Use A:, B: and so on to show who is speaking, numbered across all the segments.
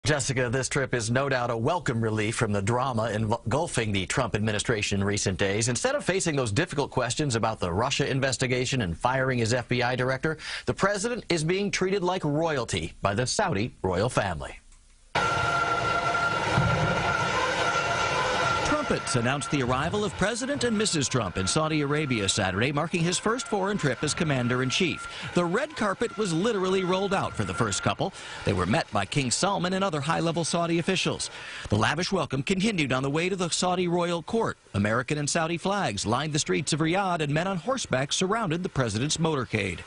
A: Jessica, this trip is no doubt a welcome relief from the drama engulfing the Trump administration in recent days. Instead of facing those difficult questions about the Russia investigation and firing his FBI director, the president is being treated like royalty by the Saudi royal family. Trumpets announced the arrival of President and Mrs. Trump in Saudi Arabia Saturday, marking his first foreign trip as commander-in-chief. The red carpet was literally rolled out for the first couple. They were met by King Salman and other high-level Saudi officials. The lavish welcome continued on the way to the Saudi royal court. American and Saudi flags lined the streets of Riyadh, and men on horseback surrounded the president's motorcade.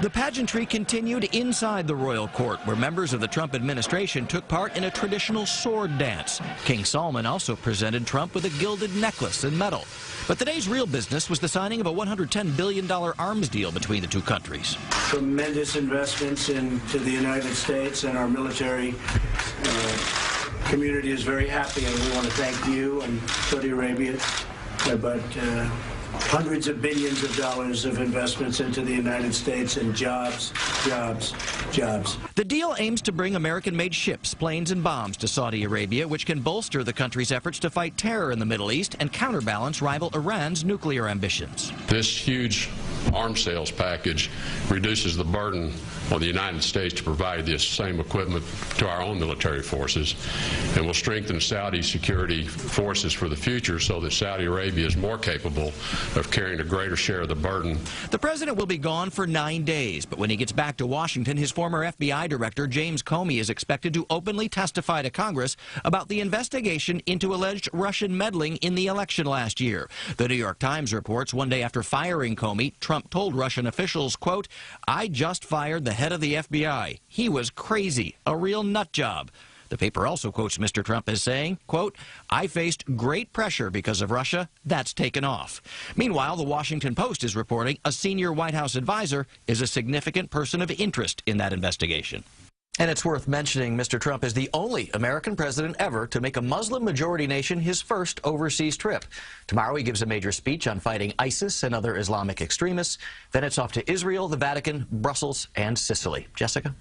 A: The pageantry continued inside the royal court, where members of the Trump administration took part in a traditional sword dance. King Salman also presented Trump with a gilded necklace and medal. But today's real business was the signing of a $110 billion arms deal between the two countries.
B: Tremendous investments into the United States, and our military community is very happy, and we want to thank you and Saudi Arabia. But hundreds of billions of dollars of investments into the United States, and jobs, jobs, jobs.
A: The deal aims to bring American-made ships, planes, and bombs to Saudi Arabia, which can bolster the country's efforts to fight terror in the Middle East and counterbalance rival Iran's nuclear ambitions.
C: This huge arms sales package reduces the burden on the United States to provide this same equipment to our own military forces, and will strengthen Saudi security forces for the future so that Saudi Arabia is more capable of carrying a greater share of the burden.
A: The president will be gone for 9 days, but when he gets back to Washington, his former FBI director, James Comey, is expected to openly testify to Congress about the investigation into alleged Russian meddling in the election last year. The New York Times reports one day after firing Comey, Trump told Russian officials, quote, "I just fired the head of the FBI. He was crazy, a real nut job." The paper also quotes Mr. Trump as saying, quote, "I faced great pressure because of Russia. That's taken off." Meanwhile, the Washington Post is reporting a senior White House advisor is a significant person of interest in that investigation. And it's worth mentioning Mr. Trump is the only American president ever to make a Muslim-majority nation his first overseas trip. Tomorrow he gives a major speech on fighting ISIS and other Islamic extremists. Then it's off to Israel, the Vatican, Brussels, and Sicily. Jessica?